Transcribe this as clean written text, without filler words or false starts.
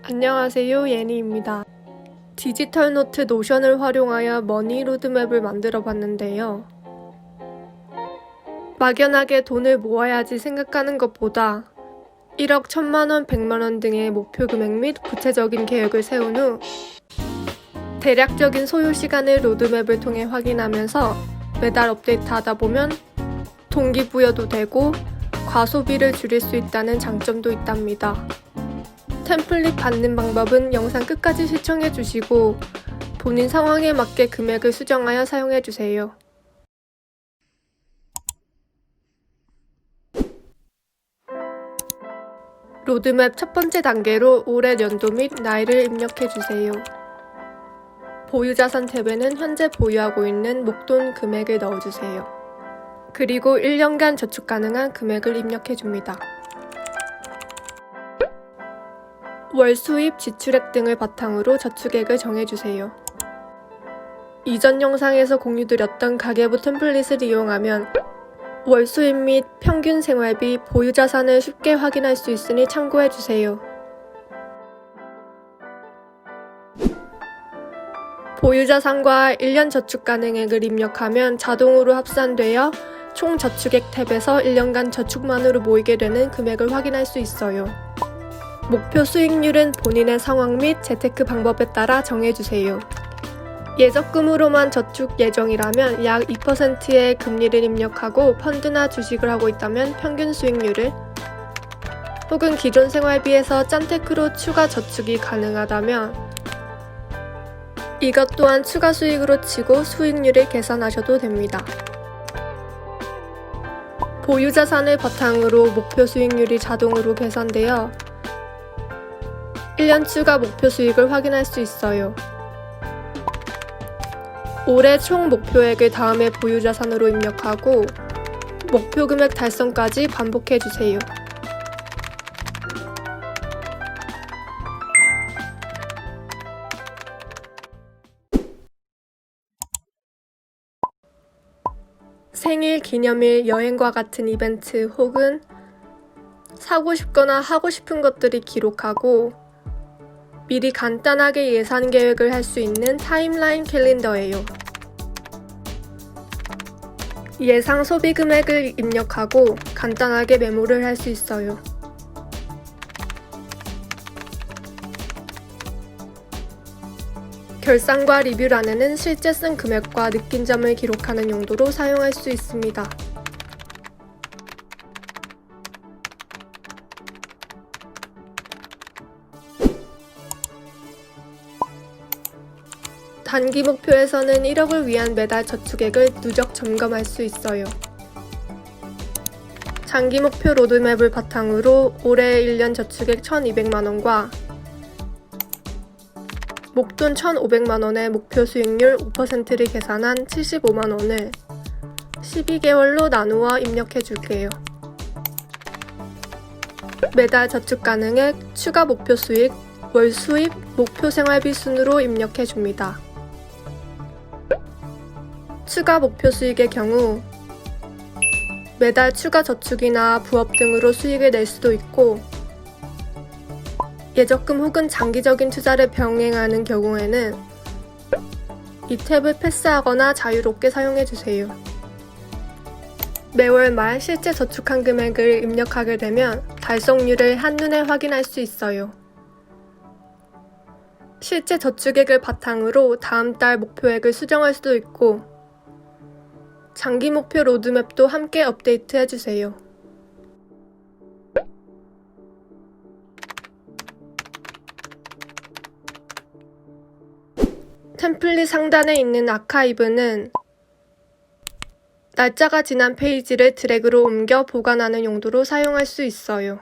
안녕하세요, 예니입니다. 디지털 노트 노션을 활용하여 머니 로드맵을 만들어 봤는데요. 막연하게 돈을 모아야지 생각하는 것보다 1억 1000만원, 100만원 등의 목표 금액 및 구체적인 계획을 세운 후 대략적인 소요 시간을 로드맵을 통해 확인하면서 매달 업데이트하다 보면 동기부여도 되고 과소비를 줄일 수 있다는 장점도 있답니다. 템플릿 받는 방법은 영상 끝까지 시청해주시고 본인 상황에 맞게 금액을 수정하여 사용해주세요. 로드맵 첫 번째 단계로 올해 연도 및 나이를 입력해주세요. 보유자산 탭에는 현재 보유하고 있는 목돈 금액을 넣어주세요. 그리고 1년간 저축 가능한 금액을 입력해줍니다. 월 수입, 지출액 등을 바탕으로 저축액을 정해주세요. 이전 영상에서 공유드렸던 가계부 템플릿을 이용하면 월 수입 및 평균 생활비, 보유자산을 쉽게 확인할 수 있으니 참고해주세요. 보유자산과 1년 저축 가능액을 입력하면 자동으로 합산되어 총 저축액 탭에서 1년간 저축만으로 모이게 되는 금액을 확인할 수 있어요. 목표 수익률은 본인의 상황 및 재테크 방법에 따라 정해주세요. 예적금으로만 저축 예정이라면 약 2%의 금리를 입력하고 펀드나 주식을 하고 있다면 평균 수익률을, 혹은 기존 생활비에서 짠테크로 추가 저축이 가능하다면 이것 또한 추가 수익으로 치고 수익률을 계산하셔도 됩니다. 보유자산을 바탕으로 목표 수익률이 자동으로 계산되어 1년 추가 목표 수익을 확인할 수 있어요. 올해 총 목표액을 다음에 보유자산으로 입력하고 목표 금액 달성까지 반복해주세요. 생일, 기념일, 여행과 같은 이벤트 혹은 사고 싶거나 하고 싶은 것들이 기록하고 미리 간단하게 예산 계획을 할 수 있는 타임라인 캘린더예요. 예상 소비 금액을 입력하고 간단하게 메모를 할 수 있어요. 결산과 리뷰란에는 실제 쓴 금액과 느낀 점을 기록하는 용도로 사용할 수 있습니다. 단기 목표에서는 1억을 위한 매달 저축액을 누적 점검할 수 있어요. 장기 목표 로드맵을 바탕으로 올해 1년 저축액 1200만원과 목돈 1500만원의 목표 수익률 5%를 계산한 75만원을 12개월로 나누어 입력해줄게요. 매달 저축 가능액, 추가 목표 수익, 월 수입, 목표 생활비 순으로 입력해줍니다. 추가 목표 수익의 경우 매달 추가 저축이나 부업 등으로 수익을 낼 수도 있고 예적금 혹은 장기적인 투자를 병행하는 경우에는 이 탭을 패스하거나 자유롭게 사용해주세요. 매월 말 실제 저축한 금액을 입력하게 되면 달성률을 한눈에 확인할 수 있어요. 실제 저축액을 바탕으로 다음 달 목표액을 수정할 수도 있고 장기 목표 로드맵도 함께 업데이트 해주세요. 템플릿 상단에 있는 아카이브는 날짜가 지난 페이지를 드래그로 옮겨 보관하는 용도로 사용할 수 있어요.